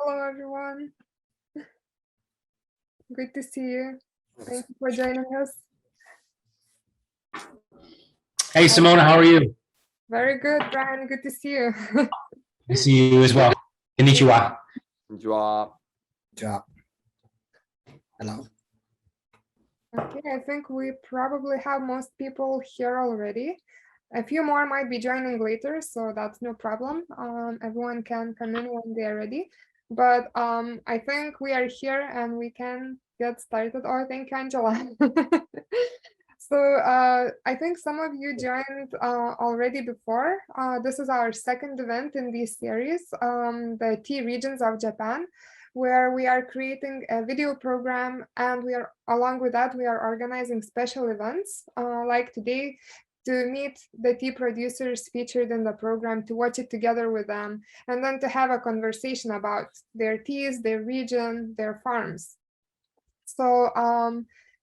Hello, everyone. Good to see you. Thank you for joining us. Hey, Simona, how are you? Very good, Brian. Good to see you. Good to see you as well. Konnichiwa. こんにちは。じゃあ、Hello. Okay, I think we probably have most people here already. A few more might be joining later, so that's no problem. Everyone can come in when they're ready. But I think we are here and we can get started. Oh, thank you, Angela. So I think some of you joined already before. This is our second event in this series, the Tea Regions of Japan, where we are creating a video program, and along with that, we are organizing special events like today to meet the tea producers featured in the program, to watch it together with them, and then to have a conversation about their teas, their region, their farms. So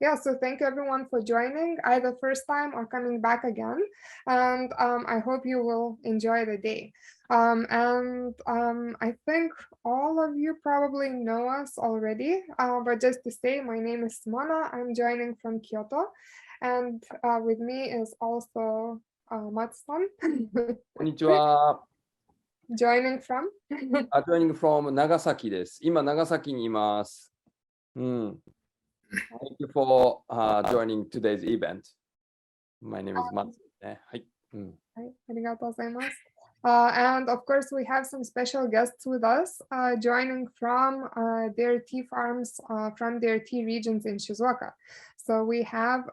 yeah, so thank you everyone for joining, either first time or coming back again. And I hope you will enjoy the day. I think all of you probably know us already, but just to say, my name is Simona. I'm joining from Kyoto. And with me is also Matsu-san. こんにちは。 Joining from? Joining from 長崎です。今、長崎にいます。Thank you for joining today's event. My name is Matsu. はい。はい、ありがとうございます。And of course, we have some special guests with us, joining from their tea farms, from their tea regions in Shizuoka. So we have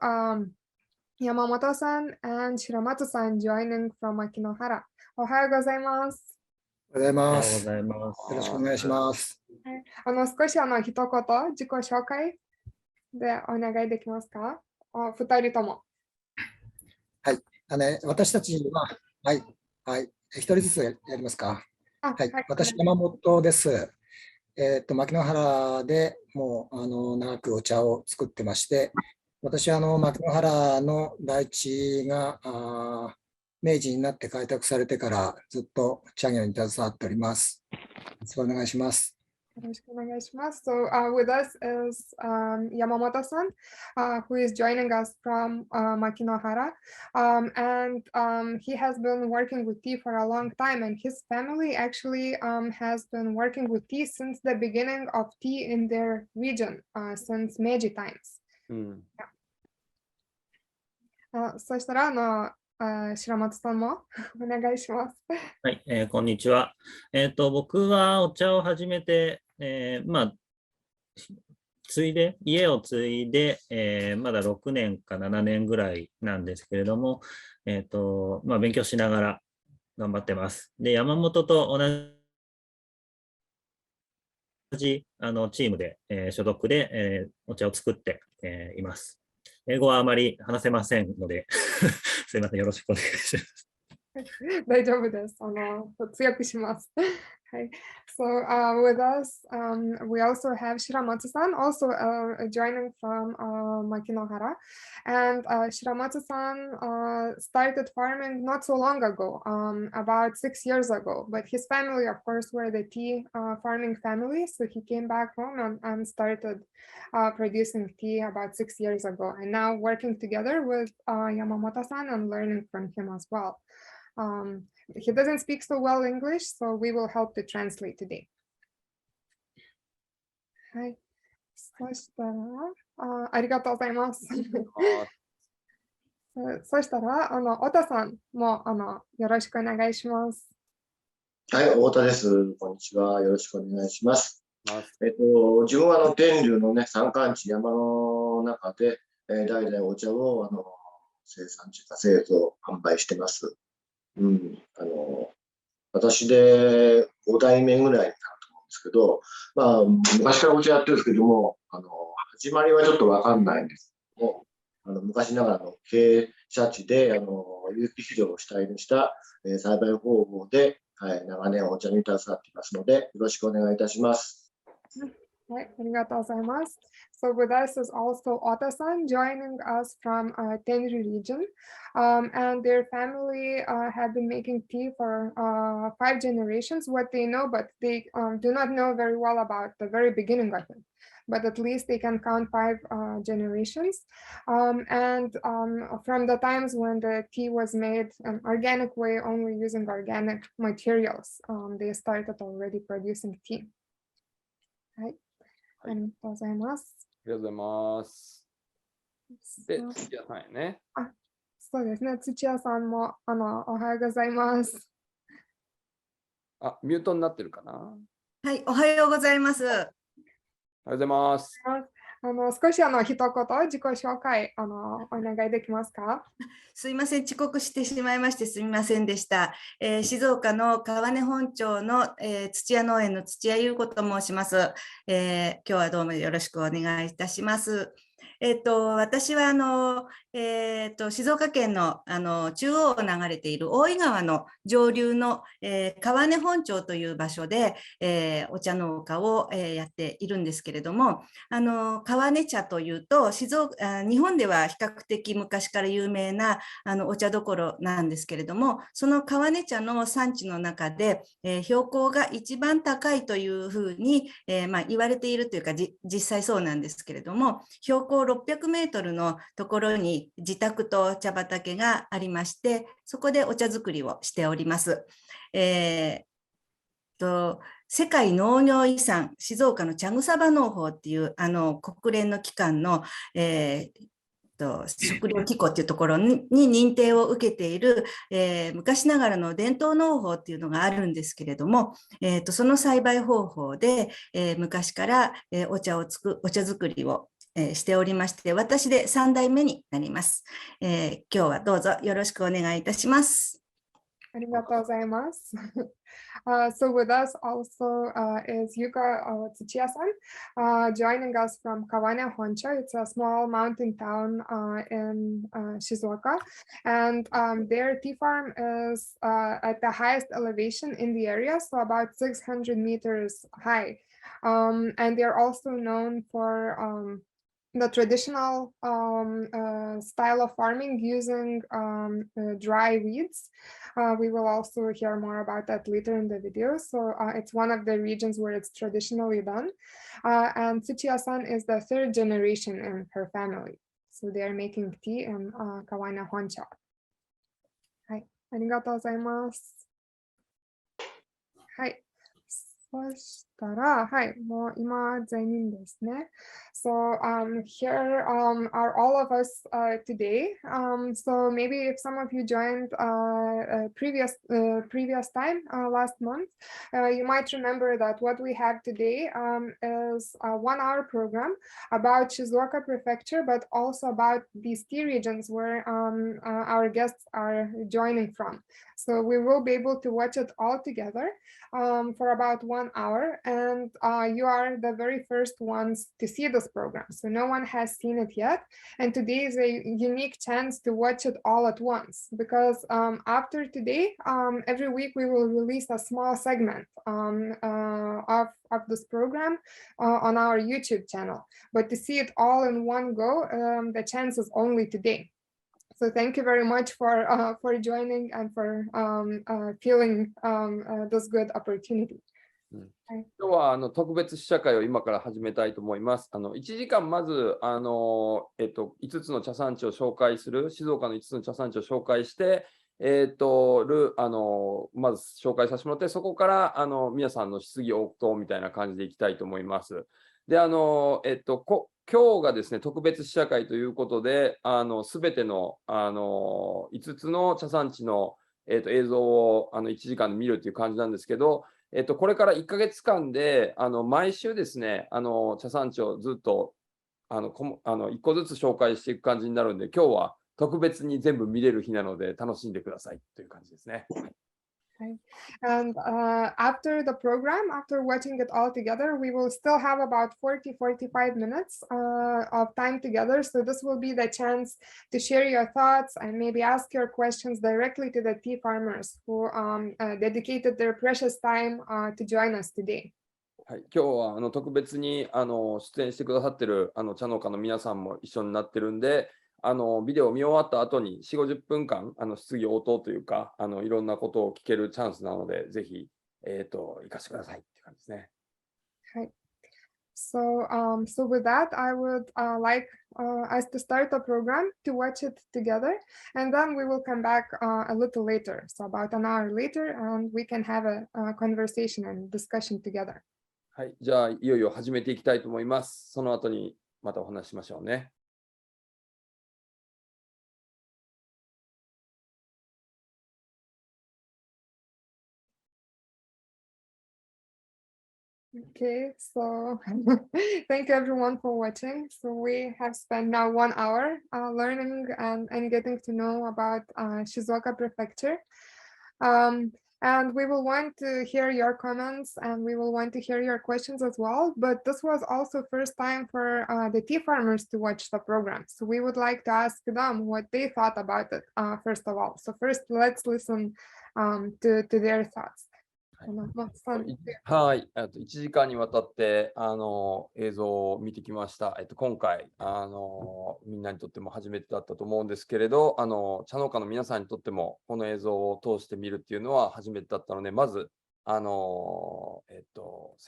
Yamamoto-san and Shiramatsu-san joining from Akinohara. おはようございます。おはようございまおはようす。ございます。よろしくお願いします。少し一言自己紹介でお願いできますか？二人とも。はい。私たちは、はい。一人ずつやりますか。はい。私、山本です。牧之原でもう長くお茶を作ってまして、私は牧之原の大地が明治になって開拓されてからずっと茶業に携わっております。お願いします。よろしくお願いします。So with us is Yamamoto-san, who is joining us from Makinohara. And he has been working with tea for a long time, and his family actually has been working with tea since the beginning of tea in their region, since Meiji times. そしたら白松さんもお願いします。はい、こんにちは。僕はお茶を始めて、家を継いで、まだ6年か7年ぐらいなんですけれども、勉強しながら頑張ってます。で、山本と同じチームで、所属で、お茶を作って、います。英語はあまり話せませんので、すいません、よろしくお願いします。大丈夫です。強くします。はい。So with us, we also have Shiramatsu-san, also joining from Makinohara. And Shiramatsu-san started farming not so long ago, about 6 years ago. But his family, of course, were the tea farming family. So he came back home and started producing tea about 6 years ago. And now working together with Yamamoto-san and learning from him as well. He doesn't speak so well English, so we will help to translate today. はい。そしたら、ありがとうございます。そしたら、太田さんもよろしくお願いします。はい、太田です。こんにちは。よろしくお願いします。自分は天竜のね、山間地山の中で、代々お茶を生産というか製造、販売してます。私で5代目ぐらいになると思うんですけど、昔からお茶やってるんですけども、始まりはちょっと分かんないんですけども、昔ながらの傾斜地で有機肥料を主体にした栽培方法で、長年お茶に携わっていますので、よろしくお願いいたします。はい、ありがとうございます。So with us is also Ota-san joining us from Tenri region. And their family have been making tea for 5 generations, what they know, but they do not know very well about the very beginning of it. But at least they can count 5 generations. From the times when the tea was made an organic way, only using organic materials, they started already producing tea. はい。ありがとうございます。ありがとうございます。で、土屋さんやね。そうですね。土屋さんもおはようございます。ミュートになってるかな。はい、おはようございます。おはようございます。少し一言自己紹介お願いできますか。すいません、遅刻してしまいましてすみませんでした。静岡の川根本町の、土屋農園の土屋優子と申します。今日はどうもよろしくお願いいたします。私は静岡県の、中央を流れている大井川の上流の、川根本町という場所で、お茶農家を、やっているんですけれども、川根茶というと日本では比較的昔から有名なお茶どころなんですけれども、その川根茶の産地の中で、標高が一番高いというふうに、言われているというか実際そうなんですけれども、標高600メートルのところに自宅と茶畑がありまして、そこでお茶作りをしております。世界農業遺産静岡の茶草場農法っていう国連の機関の、食料機構っていうところに認定を受けている、昔ながらの伝統農法っていうのがあるんですけれども、その栽培方法で、昔から、お茶作りをしておりまして、私で3代目になります。今日はどうぞよろしくお願いいたします。ありがとうございます。So with us also is Yuka Tsuchiya-san, joining us from Kawane Honcho. It's a small mountain town in Shizuoka, and their tea farm is at the highest elevation in the area, so about 600 meters high. And they're also known for the traditional style of farming using dry weeds. We will also hear more about that later in the video. So it's one of the regions where it's traditionally done. And Tsuchiya-san is the 3rd generation in her family. So they are making tea in Kawana Honcho. はい、ありがとうございます。はい。そしたら、はい、もう今全員ですね。So here are all of us today. So maybe if some of you joined previous time last month, you might remember that what we have today is a 1-hour program about Shizuoka Prefecture, but also about these tea regions where our guests are joining from. So we will be able to watch it all together for about 1 hour, and you are the very first ones to see this program. So no one has seen it yet, and today is a unique chance to watch it all at once, because after today, every week we will release a small segment of this program on our YouTube channel. But to see it all in one go, the chance is only today. So thank you very much for joining and for feeling this good opportunity. 今日は特別試写会を今から始めたいと思います。1時間まず5つの茶産地を紹介する、静岡の5つの茶産地を紹介して、まず紹介させてもらって、そこから皆さんの質疑応答みたいな感じでいきたいと思います。で、今日がですね、特別試写会ということで、すべての、5つの茶産地の、映像を1時間で見るという感じなんですけど、これから1ヶ月間で毎週ですね、茶産地をずっと1個ずつ紹介していく感じになるんで、今日は特別に全部見れる日なので楽しんでくださいという感じですね。Okay. And after the program, after watching it all together, we will still have about 40-45 minutes of time together. So this will be the chance to share your thoughts and maybe ask your questions directly to the tea farmers who dedicated their precious time to join us today. はい、今日は特別に出演してくださってる茶農家の皆さんも一緒になってるんで、ビデオを見終わった後に4、50分間質疑応答というかいろんなことを聞けるチャンスなので、ぜひ行かせてくださいっていう感じですね。はい。So with that, I would like us to start the program to watch it together, and then we will come back a little later, so about an hour later, and we can have a conversation and discussion together. はい、じゃあいよいよ始めていきたいと思います。その後にまたお話ししましょうね。Okay, so thank you everyone for watching. So we have spent now 1 hour learning and getting to know about Shizuoka Prefecture. And we will want to hear your comments and we will want to hear your questions as well. But this was also first time for the tea farmers to watch the program. So we would like to ask them what they thought about it, first of all. So first, let's listen to their thoughts. はい、1時間にわたって映像を見てきました。今回みんなにとっても初めてだったと思うんですけれど、茶農家の皆さんにとってもこの映像を通して見るっていうのは初めてだったので、まず生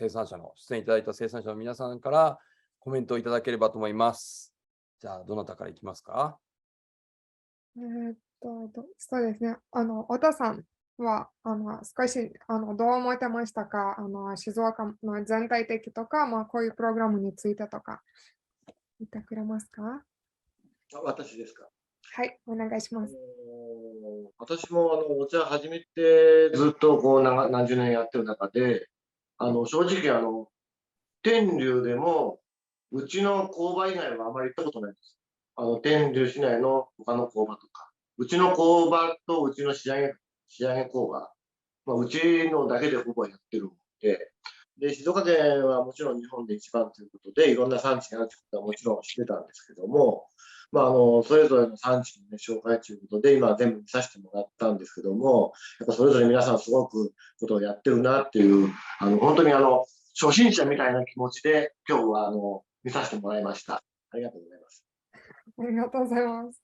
産者の出演いただいた生産者の皆さんからコメントをいただければと思います。じゃあどなたからいきますか？そうですね。太田さんは少しどう思ってましたか？静岡の全体的とか、こういうプログラムについてとか言ってくれますか？私ですか。はい、お願いします。私もお茶始めてずっとこう何十年やってる中で、正直天竜でもうちの工場以外はあまり行ったことないです。天竜市内の他の工場とか、うちの工場とうちの仕上げ工場、うちのだけでほぼやってるので、静岡県はもちろん日本で一番ということで、いろんな産地があるということはもちろん知ってたんですけども、それぞれの産地の、紹介ということで、今全部見させてもらったんですけども、やっぱそれぞれ皆さんすごくことをやってるなっていう、本当に初心者みたいな気持ちで今日は見させてもらいました。ありがとうございます。ありがとうございます。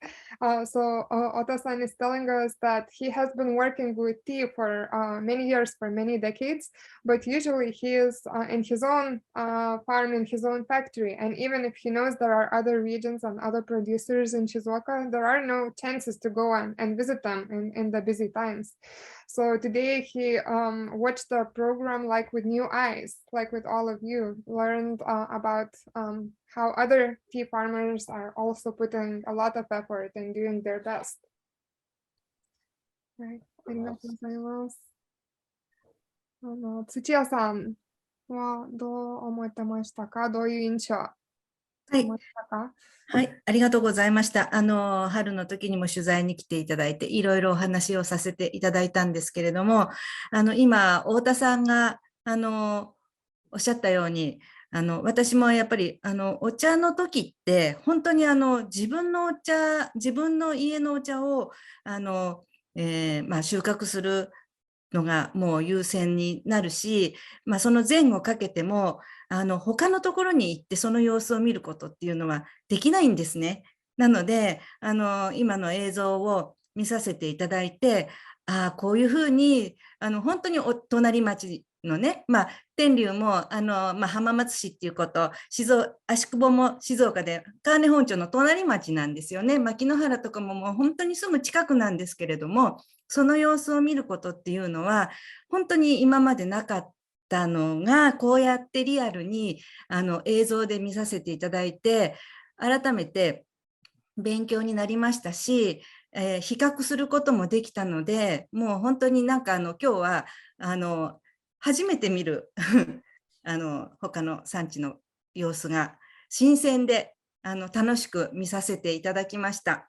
So Ota-san is telling us that he has been working with tea for many years, for many decades, but usually he is in his own farm, in his own factory. And even if he knows there are other regions and other producers in Shizuoka, there are no chances to go and visit them in the busy times. So today he watched the program like with new eyes, like with all of you, learned about how other tea farmers are also putting a lot of effort and doing their best. Right. ありがとうございます。土屋さんはどう思ってましたか？どういう印象？はい、はい、ありがとうございました。春の時にも取材に来ていただいて、いろいろお話をさせていただいたんですけれども、今、太田さんが、おっしゃったように、私もやっぱり、お茶の時って、本当に自分のお茶、自分の家のお茶を、収穫するのがもう優先になるし、その前後かけても他のところに行ってその様子を見ることっていうのはできないんですね。なので今の映像を見させていただいて、こういうふうに本当にお隣町のね、天竜も浜松市っていうこと、芦久保も静岡で川根本町の隣町なんですよね。牧之原とかももう本当にすぐ近くなんですけれども、その様子を見ることっていうのは本当に今までなかったのが、こうやってリアルに映像で見させていただいて、改めて勉強になりましたし、比較することもできたので、もう本当になんか今日は初めて見る他の産地の様子が新鮮で楽しく見させていただきました。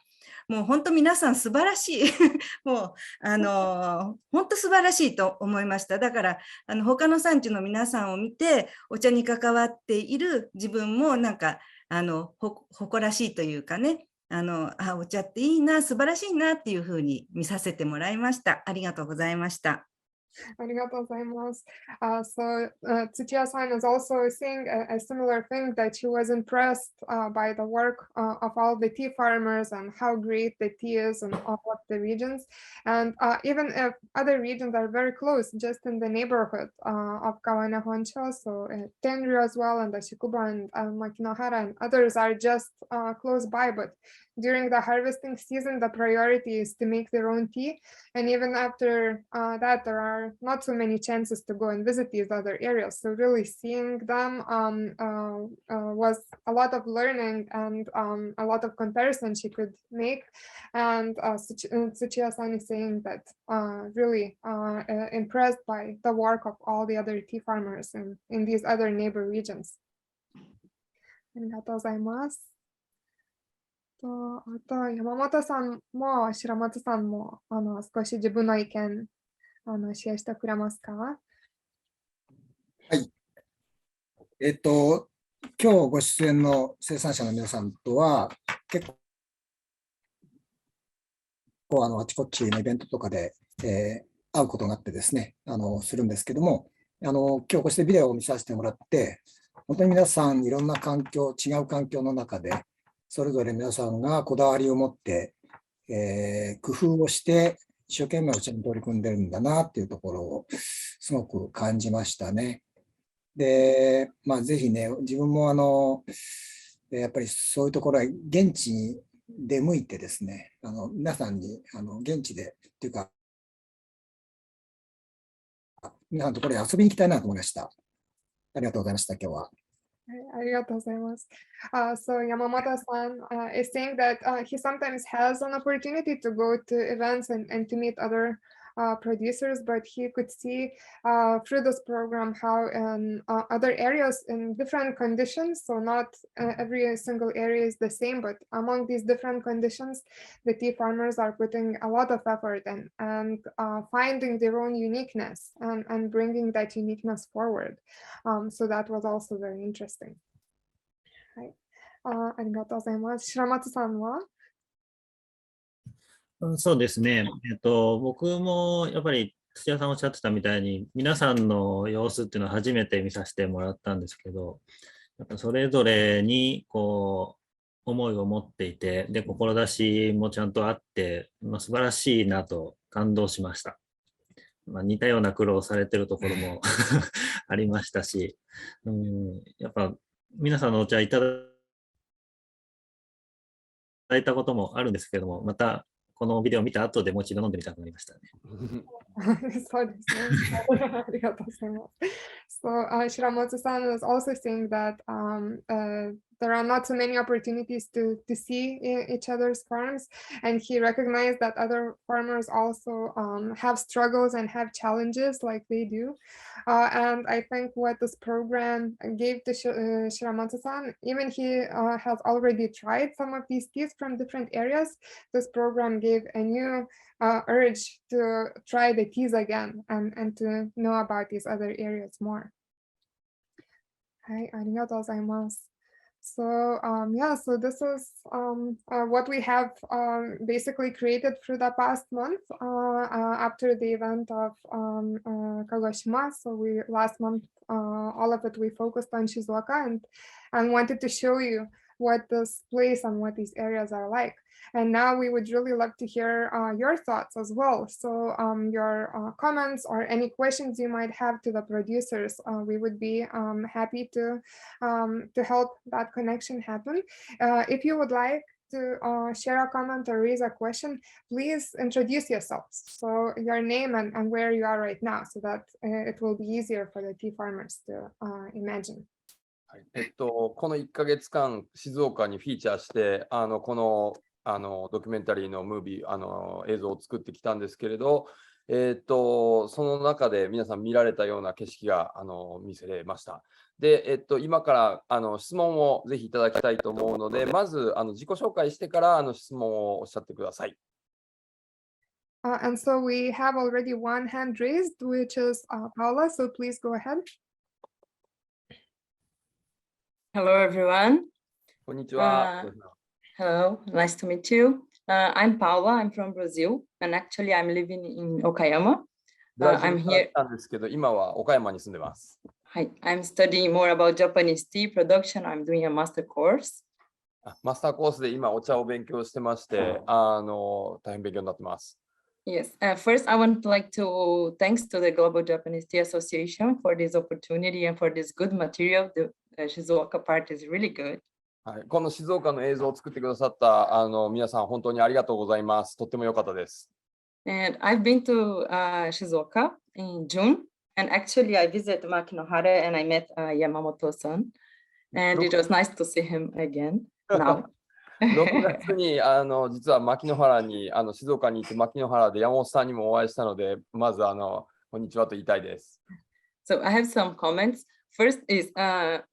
もう本当皆さん素晴らしいもう本当素晴らしいと思いました。だから他の産地の皆さんを見てお茶に関わっている自分もなんか誇らしいというかね、お茶っていいな、素晴らしいなっていうふうに見させてもらいました。ありがとうございました。Arigatou gozaimasu. So Tsuchiya-san is also saying a similar thing, that she was impressed by the work of all the tea farmers and how great the tea is in all of the regions. And even if other regions are very close, just in the neighborhood of Kawane Honcho, so Tenryu as well, and the Shikuba and Makinohara and others are just close by, but during the harvesting season, the priority is to make their own tea. And even after that, there are not so many chances to go and visit these other areas. So really seeing them was a lot of learning and a lot of comparison she could make. And Tsuchiya-san is saying that really impressed by the work of all the other tea farmers in these other neighbor regions. ありがとうございます。あと山本さんも白松さんも少し自分の意見シェアしてくれますか？はい。今日ご出演の生産者の皆さんとは結構あちこちのイベントとかで、会うことがあってですね、するんですけども、今日こうしてビデオを見させてもらって、本当に皆さんいろんな環境、違う環境の中で、それぞれ皆さんがこだわりを持って、工夫をして一生懸命お茶に取り組んでるんだなっていうところをすごく感じましたね。で、ぜひね、自分もやっぱりそういうところは現地に出向いてですね、皆さんに現地でっていうか、皆さんのところに遊びに行きたいなと思いました。ありがとうございました、今日は。ありがとうございます。So Yamamoto-san is saying that he sometimes has an opportunity to go to events and to meet other producers, but he could see through this program how in other areas in different conditions, so not every single area is the same, but among these different conditions, the tea farmers are putting a lot of effort and finding their own uniqueness and bringing that uniqueness forward. So that was also very interesting. はい。ありがとうございます。白松さんは？そうですね。僕もやっぱり土屋さんおっしゃってたみたいに、皆さんの様子っていうのは初めて見させてもらったんですけど、やっぱそれぞれにこう思いを持っていて、で、志もちゃんとあって、素晴らしいなと感動しました。似たような苦労をされてるところもありましたし、やっぱ皆さんのお茶いただいたこともあるんですけども、またこのビデオを見た後でもう一度飲んでみたくなりましたね。そうですね。ありがとうございます。So Shiramatsu-san was also saying that there are not so many opportunities to see each other's farms, and he recognized that other farmers also have struggles and have challenges like they do. And I think what this program gave to Shiramatsu-san, even he has already tried some of these teas from different areas, this program gave a new urge to try the teas again and to know about these other areas more. はい、ありがとうございます。So yeah, so this is what we have basically created through the past month after the event of Kagoshima. So we last month, all of it we focused on Shizuoka and wanted to show you what this place and what these areas are like. And now we would really love to hear your thoughts as well. So your comments or any questions you might have to the producers, we would be happy to help that connection happen. If you would like to share a comment or raise a question, please introduce yourselves. So your name and where you are right now, so that it will be easier for the tea farmers to imagine. この1ヶ月間、静岡にフィーチャーして、このドキュメンタリーのムービー、映像を作ってきたんですけれど、その中で皆さん見られたような景色が見せれました。で、今から質問をぜひいただきたいと思うので、まず自己紹介してから質問をおっしゃってください。And so we have already one hand raised, which is Paula, so please go ahead. Hello, everyone. こんにちは。Hello, nice to meet you. I'm Paula, I'm from Brazil, and actually I'm living in Okayama. I'm here. なんですけど、今は岡山に住んでます。Hi, I'm studying more about Japanese tea production. I'm doing a master course. マスターコースで今お茶を勉強してまして、大変勉強になってます。Yes, first I would like to thanks to the Global Japanese Tea Association for this opportunity and for this good material. The Shizuoka part is really good. はい、この静岡の映像を作ってくださった皆さん本当にありがとうございます。とっても良かったです。And I've been to Shizuoka in June, and actually I visited Makinohara and I met Yamamoto-san, and it was nice to see him again now. 6月に実は牧之原に静岡に行って牧之原で山本さんにもお会いしたので、まずこんにちはと言いたいです。So I have some comments. First is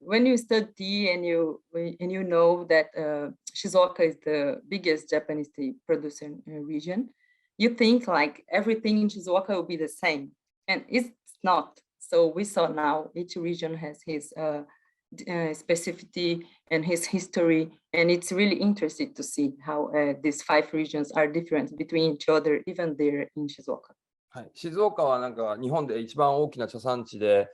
when you study tea and you know that Shizuoka is the biggest Japanese tea producer region, you think like everything in Shizuoka will be the same, and it's not. So we saw now each region has his specificity and his history, and it's really interesting to see how these 5 regions are different between each other, even there in Shizuoka. はい、静岡はなんか日本で一番大きな茶産地で、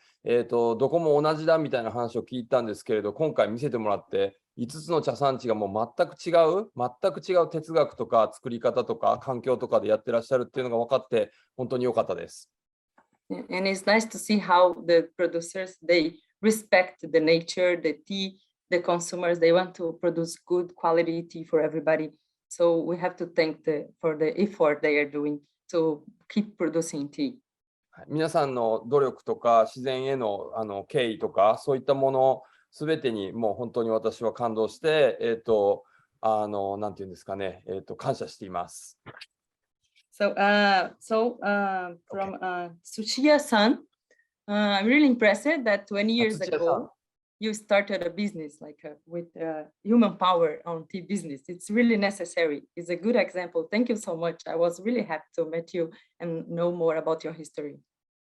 どこも同じだみたいな話を聞いたんですけれど、今回見せてもらって5つの茶産地がもう全く違う哲学とか作り方とか環境とかでやってらっしゃるっていうのが分かって本当に良かったです。And it's nice to see how the producers, they respect the nature, the tea, the consumers, they want to produce good quality tea for everybody. So we have to thank for the effort they are doing to keep producing tea. 皆さんの努力とか自然への敬意とかそういったものすべてにもう本当に私は感動してなんていうんですかね感謝しています。So from Tsuchiya-san, I'm really impressed that 20 years ago you started a business like with human power on tea business. It's really necessary. It's a good example. Thank you so much. I was really happy to meet you and know more about your history.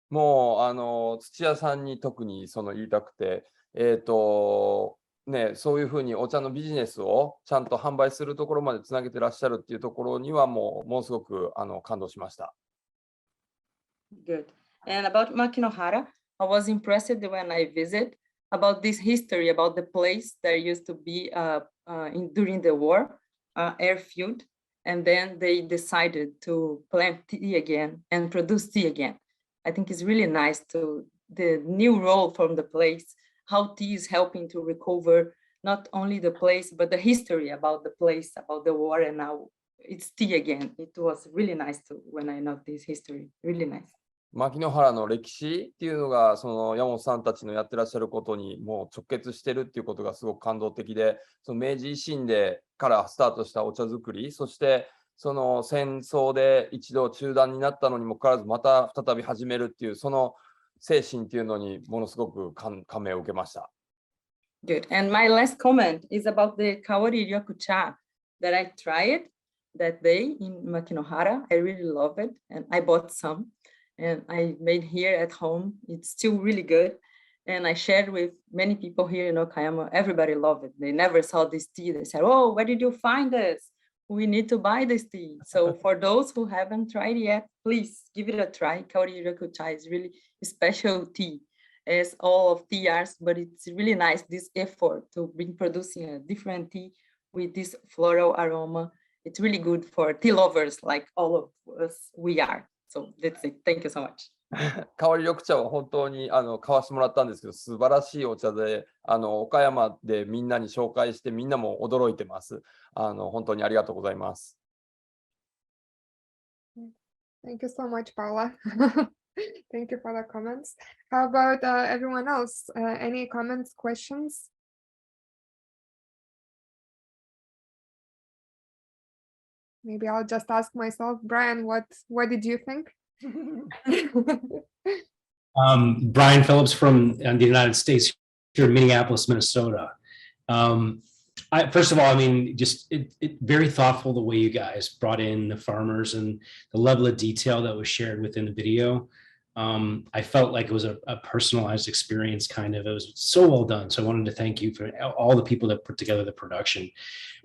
もう土屋さんに特に言いたくて、ね、そういうふうにお茶のビジネスをちゃんと販売するところまでつなげてらっしゃるっていうところにはものすごく感動しました。Good. And about Makinohara, I was impressed when I visited about this history, about the place that used to be during the war, airfield, and then they decided to plant tea again and produce tea again. I think it's really nice to the new role from the place, how tea is helping to recover not only the place, but the history about the place, about the war, and now it's tea again. It was really nice when I know this history, really nice. 牧之原の歴史っていうのが山本さんたちのやってらっしゃることにもう直結してるっていうことがすごく感動的で、明治維新でからスタートしたお茶作り、そして戦争で一度中断になったのにもかかわらずまた再び始めるっていうその精神っていうのにものすごく感銘を受けました。Good. And my last comment is about the Kaori Ryokucha that I tried that day in Makinohara. I really love it, and I bought some. And I made here at home. It's still really good. And I shared with many people here in Okayama. Everybody loved it. They never saw this tea. They said, oh, where did you find this? We need to buy this tea. So for those who haven't tried yet, please give it a try. Kaori Ryokucha is really a special tea. As all of tea are, but it's really nice, this effort to be producing a different tea with this floral aroma. It's really good for tea lovers like all of us we are. So that's it. Thank you so much. 香り緑茶は本当に買わしてもらったんですけど、素晴らしいお茶で、岡山でみんなに紹介してみんなも驚いてます。本当にありがとうございます。Thank you so much, Paula. Thank you for the comments. How about everyone else? Any comments, questions? Maybe I'll just ask myself, Brian, what did you think? Brian Phillips from the United States, here in Minneapolis, Minnesota. First of all, I mean, just very thoughtful the way you guys brought in the farmers and the level of detail that was shared within the video. I felt like it was a personalized experience, kind of. It was so well done. So I wanted to thank you for all the people that put together the production.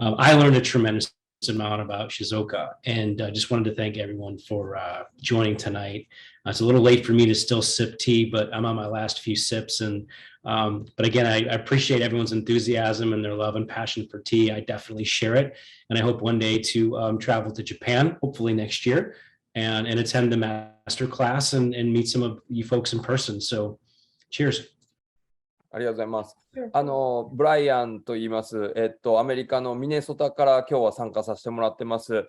I learned a tremendous amount about Shizuoka, and just wanted to thank everyone for joining tonight. It's a little late for me to still sip tea, but I'm on my last few sips. And but again, I appreciate everyone's enthusiasm and their love and passion for tea. I definitely share it, and I hope one day to travel to Japan, hopefully next year, and attend the master class and meet some of you folks in person. So, cheers. ありがとうございます。 Sure. ブライアンと言います。アメリカのミネソタから今日は参加させてもらってます。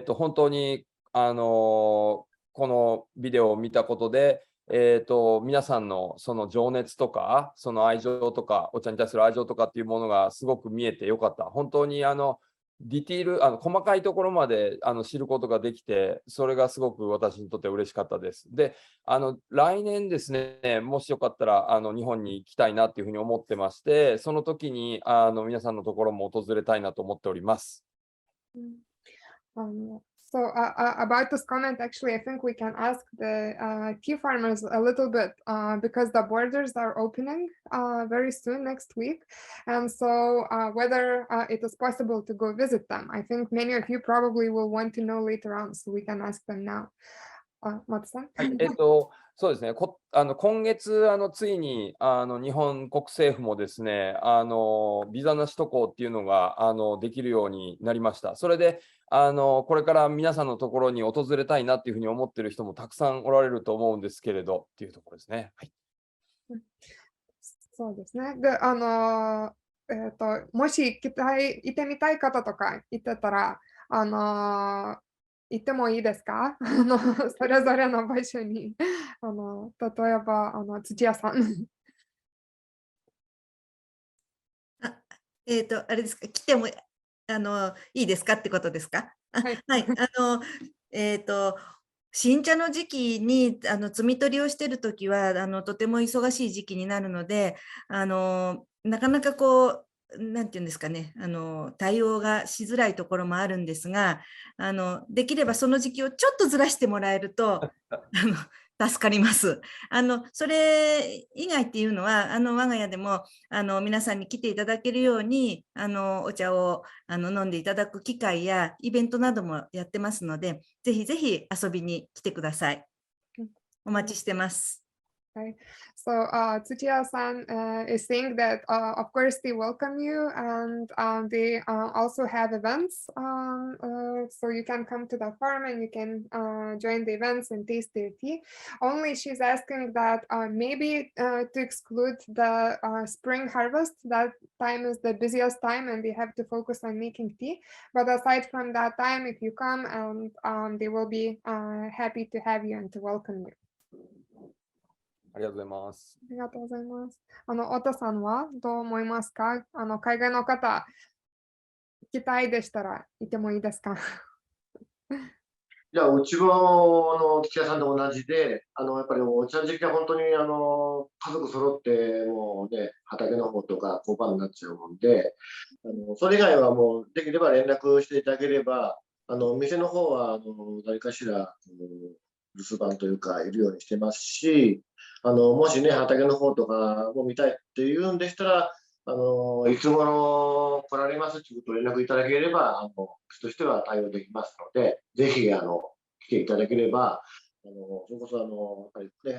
本当に、このビデオを見たことで、皆さんのその情熱とか、その愛情とか、お茶に対する愛情とかっていうものがすごく見えてよかった。本当にディティール、細かいところまで知ることができて、それがすごく私にとって嬉しかったです。で、来年ですね、もしよかったら日本に行きたいなっていうふうに思ってまして、その時に皆さんのところも訪れたいなと思っております。So about this comment, actually, I think we can ask the tea farmers a little bit because the borders are opening very soon next week. And so whether it is possible to go visit them, I think many of you probably will want to know later on, so we can ask them now. Matsu-san? はい、そうですね、今月ついに日本国政府もですね、ビザなし渡航っていうのができるようになりました。それでこれから皆さんのところに訪れたいなっていうふうに思っている人もたくさんおられると思うんですけれどっていうところですね。はい、そうですね。で、もし行ってみたい方とか言ってたら、行ってもいいですか？それぞれの場所に。例えば、土屋さん。あれですか、来てもいいですかってことですか？はい。はい。新茶の時期に摘み取りをしているときはとても忙しい時期になるので、なかなかこう、なんていうんですかね、対応がしづらいところもあるんですが、できればその時期をちょっとずらしてもらえると助かります。それ以外っていうのは我が家でも皆さんに来ていただけるようにお茶を飲んでいただく機会やイベントなどもやってますので、ぜひぜひ遊びに来てください。お待ちしてます。Okay. So Tsuchiya-san is saying that of course they welcome you, and they also have events, so you can come to the farm and you can join the events and taste their tea. Only she's asking that maybe to exclude the spring harvest, that time is the busiest time and they have to focus on making tea. But aside from that time, if you come, and they will be happy to have you and to welcome you. ありがとうございます。ありがとうございます。太田さんはどう思いますか？海外の方、行きたいでしたら行ってもいいですか？じゃあ、うちも土屋さんと同じで、やっぱりお茶時期は本当に家族揃って、もうね、畑の方とか交番になっちゃうもんで、それ以外はもうできれば連絡していただければ、店の方は誰かしら留守番というかいるようにしてますし、もしね、畑の方とかも見たいっていうんでしたら、いつ頃来られますということを連絡いただければ、うちとしては対応できますので、ぜひ来ていただければ、それこそやっぱりね、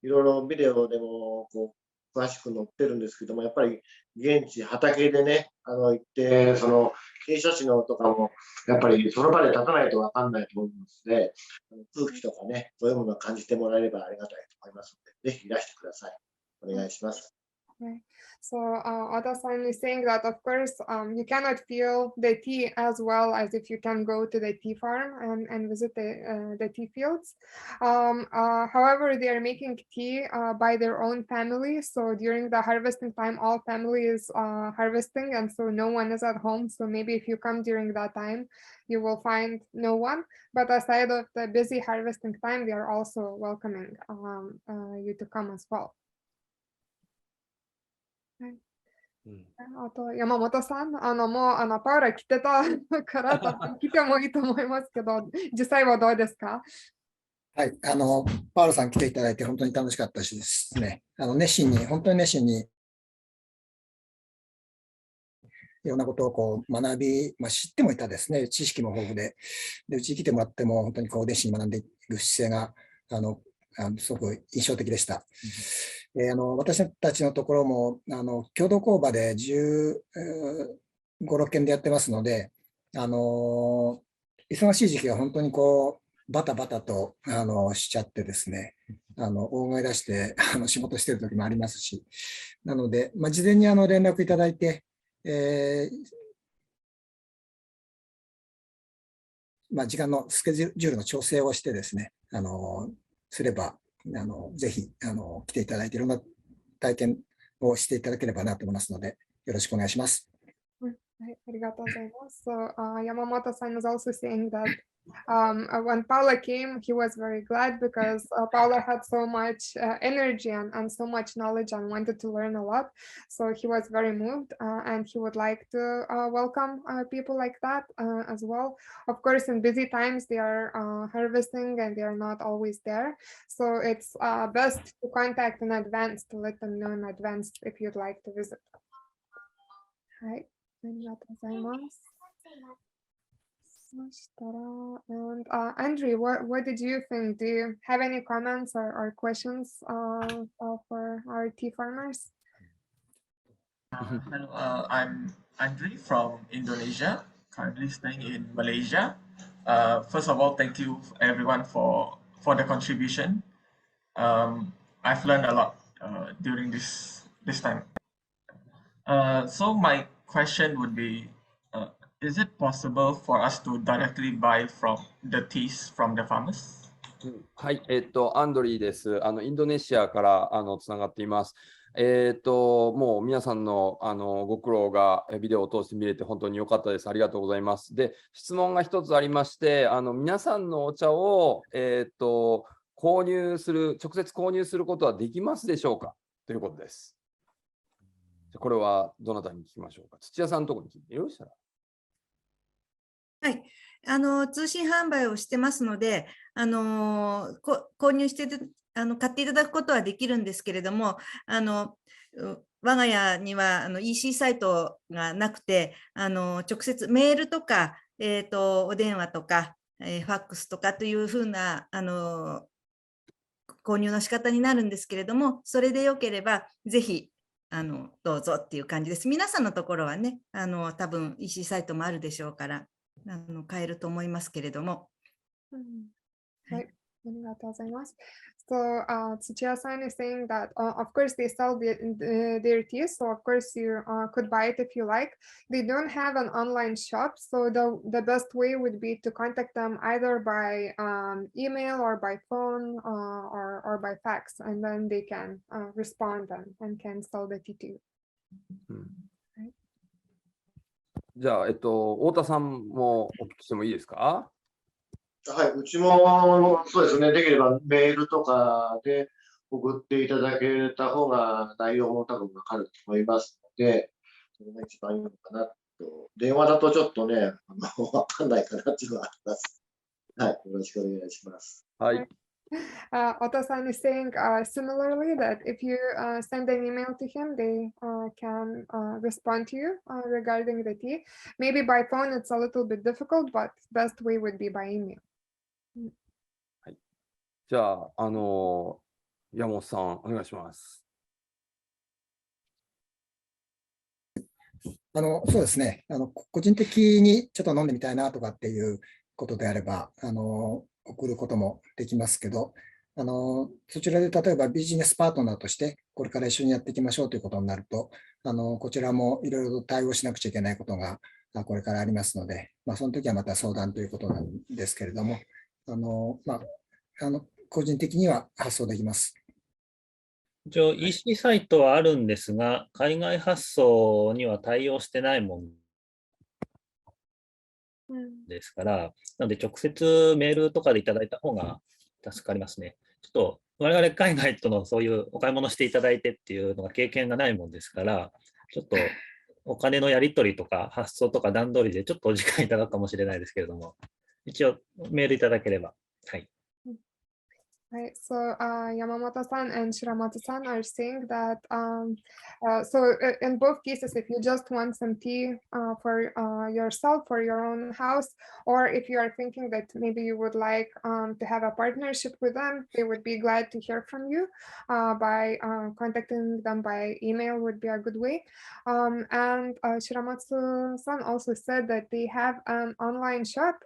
いろいろビデオでもこう詳しく載ってるんですけども、やっぱり現地、畑でね、行って、その傾斜地のとかも、やっぱりその場で立たないと分かんないと思いますので、空気とかね、そういうものを感じてもらえればありがたいと思いますので、ぜひいらしてください。お願いします。Okay. So Oda-san is saying that of course you cannot feel the tea as well as if you can go to the tea farm and visit the tea fields. However, they are making tea by their own family. So during the harvesting time, all family is harvesting, and so no one is at home. So maybe if you come during that time, you will find no one. But aside of the busy harvesting time, they are also welcoming you to come as well. あと山本さん、もうパウラ来てたから多分来てもいいと思いますけど、実際はどうですか？はい、パウラさん来ていただいて本当に楽しかったしですね、熱心に、本当に熱心にいろんなことをこう学び、知ってもいたですね、知識も豊富で、うちに来てもらっても、本当にこう熱心に学んでいく姿勢が、すごく印象的でした。私たちのところも、共同工場で15、6件でやってますので、忙しい時期は本当にこう、バタバタとしちゃってですね、大声出して仕事してる時もありますし、なので、事前に連絡いただいて、時間のスケジュールの調整をしてですね、すれば、ぜひ来ていただいて、いろんな体験をしていただければなと思いますので、よろしくお願いします。ありがとうございます。So, Yamamoto-san was also saying that when Paula came, he was very glad because Paula had so much energy and so much knowledge and wanted to learn a lot. So he was very moved and he would like to welcome people like that as well. Of course, in busy times, they are harvesting and they are not always there. So it's best to contact in advance to let them know in advance if you'd like to visit. はい。ありがとうございます。そしたら、Andrew, what did you think? Do you have any comments or questions for our tea farmers? Hello, I'm Andrew from Indonesia, currently staying in Malaysia. First of all, thank you everyone for the contribution. I've learned a lot during this time. So my question would be, is it possible for us to directly buy from the teas from the farmers? はい、アンドリーです。インドネシアからつながっています。もう皆さんのご苦労がビデオを通して見れて本当に良かったです。ありがとうございます。で、質問が一つありまして、皆さんのお茶を、直接購入することはできますでしょうかということです。これはどなたに聞きましょうか。土屋さんのところに聞いてよろしいですか。はい、通信販売をしてますので、購入して買っていただくことはできるんですけれども、我が家にはEC サイトがなくて、直接メールとか、お電話とか、ファックスとかというふうな購入の仕方になるんですけれども、それでよければぜひどうぞっていう感じです。皆さんのところはね、多分 EC サイトもあるでしょうから、買えると思いますけれども。はい。ありがとうございます。So, Tsuchiya-san is saying that, of course, they sell their tea, so of course you could buy it if you like. They don't have an online shop, so the best way would be to contact them either by email or by phone or by fax, and then they can respond and can sell the tea to you. じゃあ、太田さんもお聞きしてもいいですか。はい、うちもそうですね、できればメールとかで送っていただけた方が内容も多分わかると思いますので、それが一番いいのかなと。電話だとちょっとね、わかんないかなっていうのがあります。はい、よろしくお願いします。はい。Otto-san is saying similarly that if you send an email to him, they can respond to you regarding the tea. Maybe by phone it's a little bit difficult, but best way would be by email. はい、じゃあ、山本さん、お願いします。そうですね、個人的にちょっと飲んでみたいなとかっていうことであれば、送ることもできますけど、そちらで例えばビジネスパートナーとして、これから一緒にやっていきましょうということになると、こちらもいろいろと対応しなくちゃいけないことがこれからありますので、その時はまた相談ということなんですけれども、個人的には発送できます。一応 EC サイトはあるんですが、海外発送には対応してないもんですから、なので直接メールとかでいただいた方が助かりますね。ちょっと我々海外とのそういうお買い物していただいてっていうのが経験がないもんですから、ちょっとお金のやり取りとか発送とか段取りでちょっとお時間いただくかもしれないですけれども、一応メールいただければ。はい。Right, so Yamamoto-san and Shiramatsu-san are saying that in both cases, if you just want some tea for yourself, for your own house, or if you are thinking that maybe you would like to have a partnership with them, they would be glad to hear from you by contacting them by email would be a good way. And Shiramatsu-san also said that they have an online shop,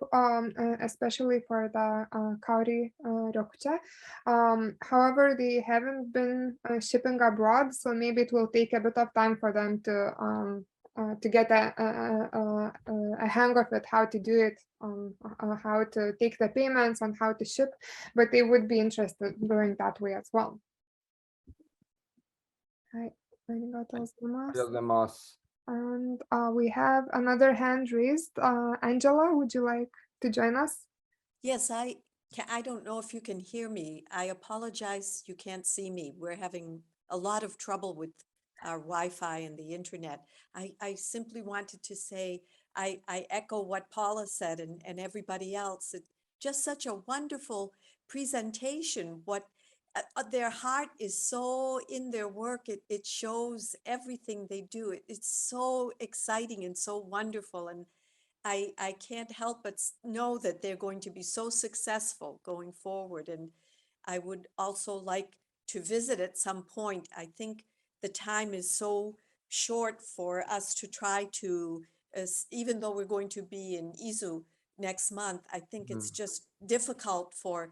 especially for the Kaori Ryokucha. However, they haven't been shipping abroad, so maybe it will take a bit of time for them to get a hang of it, how to do it, how to take the payments and how to ship, but they would be interested in doing that way as well. はい、ありがとうございます。ありがとうございます。And we have another hand raised. Angela, would you like to join us? Yes, I don't know if you can hear me. I apologize, you can't see me. We're having a lot of trouble with our Wi-Fi and the internet. I simply wanted to say, I echo what Paula said and everybody else. It's just such a wonderful presentation. What their heart is so in their work. It shows everything they do. It's so exciting and so wonderful. And I can't help but know that they're going to be so successful going forward. And I would also like to visit at some point. I think the time is so short for us to try to, even though we're going to be in Izu next month, I think it's just difficult for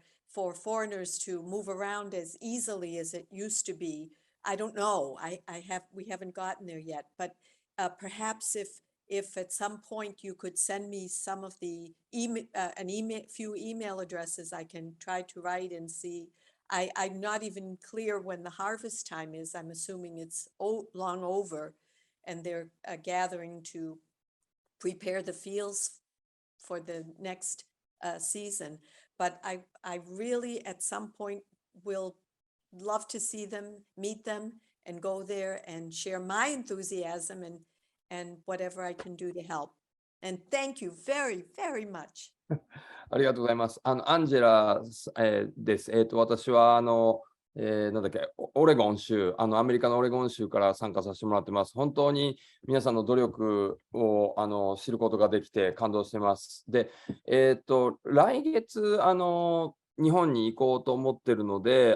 foreigners to move around as easily as it used to be. I don't know. We haven't gotten there yet, but perhaps if at some point you could send me some of the few email addresses, I can try to write and see. I'm not even clear when the harvest time is. I'm assuming it's long over, and they're gathering to prepare the fields for the next season. But I really, at some point, will love to see them, meet them, and go there and share my enthusiasm and whatever I can do to help. And thank you very, very much. ありがとうございます。アンジェラ、です。私は、なんだっけ、オレゴン州、アメリカのオレゴン州から参加させてもらってます。本当に皆さんの努力を知ることができて感動してます。で、来月、日本に行こうと思ってるので、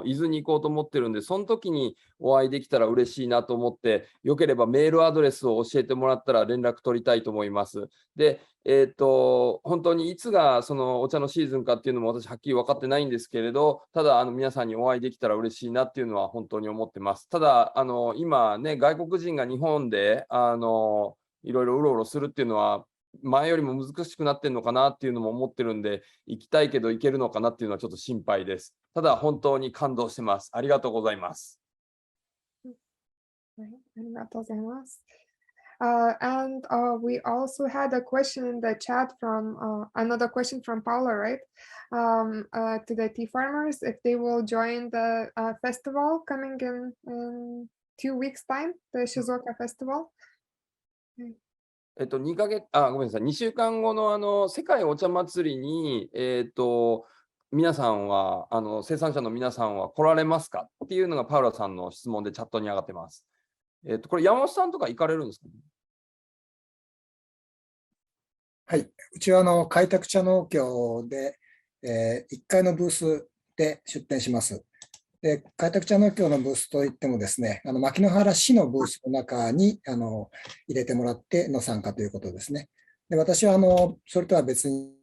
伊豆に行こうと思ってるんで、その時にお会いできたら嬉しいなと思って、よければメールアドレスを教えてもらったら連絡取りたいと思います。で、本当にいつがそのお茶のシーズンかっていうのも私はっきり分かってないんですけれど、ただ皆さんにお会いできたら嬉しいなっていうのは本当に思ってます。ただ今ね、外国人が日本でいろいろうろうろするっていうのは前よりも難しくなってるのかなっていうのも思ってるんで、行きたいけど行けるのかなっていうのはちょっと心配です。ただ本当に感動してます。ありがとうございます。ありがとうございます。And we also had a question in the chat from another question from Paula, right? To the tea farmers, if they will join the festival coming in 2 weeks time, the Shizuoka festival. 2ヶ月、ごめんなさい、2週間後の世界お茶祭りに、皆さんは、生産者の皆さんは来られますかっていうのがパウラさんの質問でチャットに上がってます。これ山本さんとか行かれるんですか？はい、うちは開拓茶農協で、1階のブースで出店します。で、開拓茶農協のブースといってもですね、牧之原市のブースの中に入れてもらっての参加ということですね。で、私はそれとは別に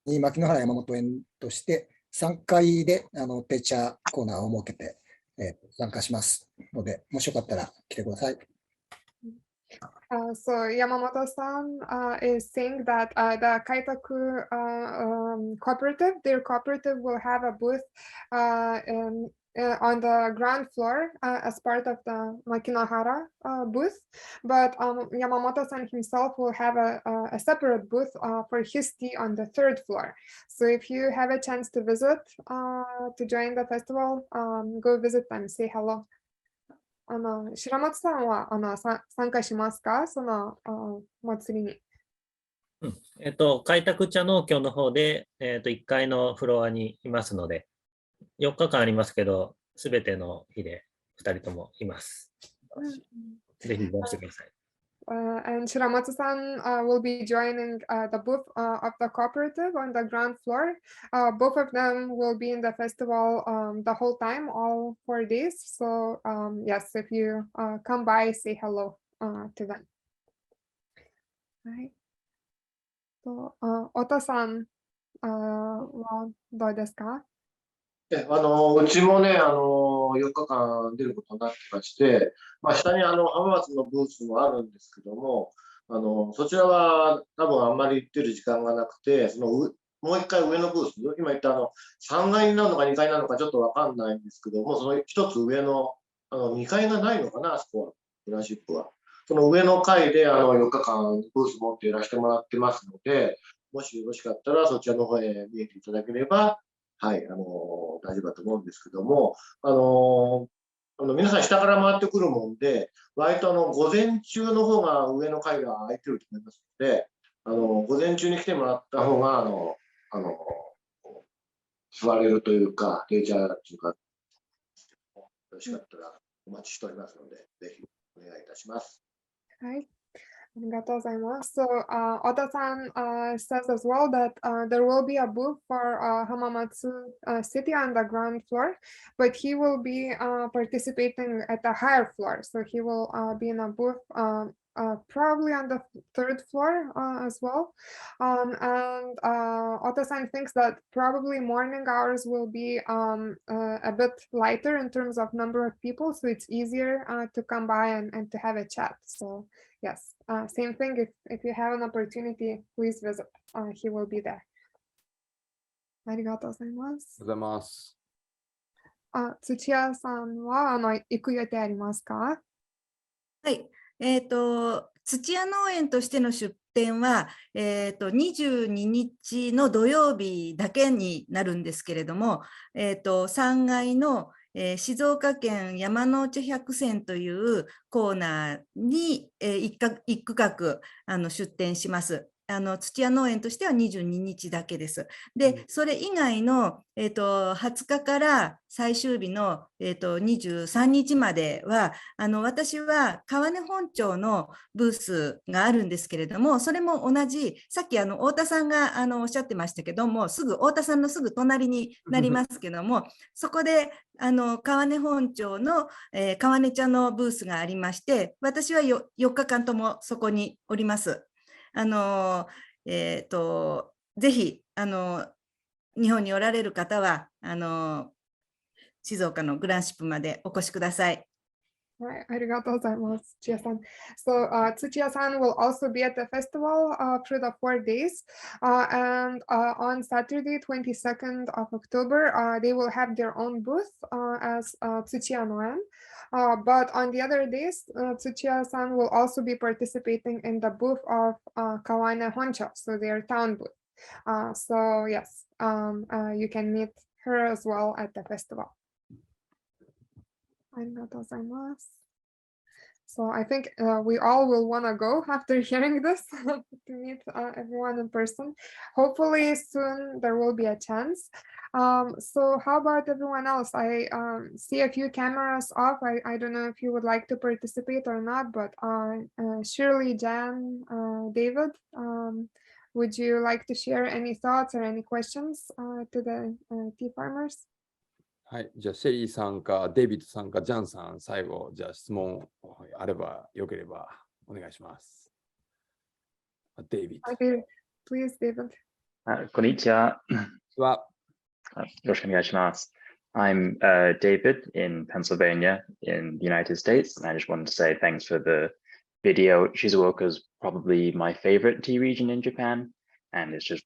牧之原山本園として3階で定茶コーナーを設けて、参加しますので、もしよかったら来てください。So Yamamoto-san is saying that the Kaitaku cooperative, their cooperative will have a booth on the ground floor as part of the Makinohara booth, but Yamamoto-san himself will have a separate booth for his tea on the 3rd floor. So if you have a chance to visit, to join the festival, go visit them, say hello. 白松さんは参加しますか、その祭りに。開拓茶農協の方で、1階のフロアにいますので、4日間ありますけど、すべての日で2人ともいます。ぜひいらしてください。And Shiramatsu-san will be joining the booth of the cooperative on the ground floor. Both of them will be in the festival the whole time, all 4 days. So yes, if you come by, say hello to them. はい。太田さんはどうですか？うちもね、4日間出ることになってまして、下に浜松のブースもあるんですけども、そちらは多分あんまり行ってる時間がなくて、もう一回上のブース、今言った3階になるのか2階なのかちょっとわかんないんですけども、その一つ上の、2階がないのかな、あそこは、フランシップは。その上の階で4日間ブース持っていらしてもらってますので、もしよろしかったらそちらの方へ見えていただければ、はい、大丈夫だと思うんですけども、皆さん下から回ってくるもんで、割と午前中の方が上の階が空いてると思いますので、午前中に来てもらった方が、座れるというか、定着というか、よろしかったらお待ちしておりますので、ぜひお願いいたします。はい。ありがとうございます。So, Oda-san says as well that there will be a booth for Hamamatsu City on the ground floor, but he will be participating at the higher floor. So he will be in a booth probably on the 3rd floor as well. And Oda-san thinks that probably morning hours will be a bit lighter in terms of number of people, so it's easier to come by and to have a chat. So yes, same thing. If you have an opportunity, please visit. He will be there. ありがとうございます。ありがとうございます。土屋さんは行く予定ありますか？はい。土屋農園としての出店は、22日の土曜日だけになるんですけれども、3階の静岡県山之内百選というコーナーに一区画出店します。土屋農園としては22日だけです。で、それ以外の、20日から最終日の、23日までは、私は川根本町のブースがあるんですけれども、それも同じ、さっき太田さんがおっしゃってましたけども、太田さんのすぐ隣になりますけども、そこで川根本町の、川根茶のブースがありまして、私は4日間ともそこにおります。ぜひ日本におられる方は静岡のグランシップまでお越しください。はい、ありがとうございます、土屋さん。So, Tsuchiya-san will also be at the festival through the 4 days. And on Saturday, 22nd of October, they will have their own booth as Tsuchiya Noen. But on the other days, Tsuchiya-san will also be participating in the booth of Kawane Honcho, so their town booth. So yes, you can meet her as well at the festival. ありがとうございます。So I think we all will want to go after hearing this to meet everyone in person. Hopefully soon there will be a chance. So how about everyone else? I see a few cameras off. I don't know if you would like to participate or not, but Shirley, Jan, David, would you like to share any thoughts or any questions to the tea farmers? はい、じゃあシェリーさんかデイビッドさんかジャンさん、最後、じゃあ質問あれば、よければお願いします。デイビッド。Please, David. こんにちは。よろしくお願いします。I'm David in Pennsylvania in the United States, and I just wanted to say thanks for the video. Shizuoka is probably my favorite tea region in Japan, and it's just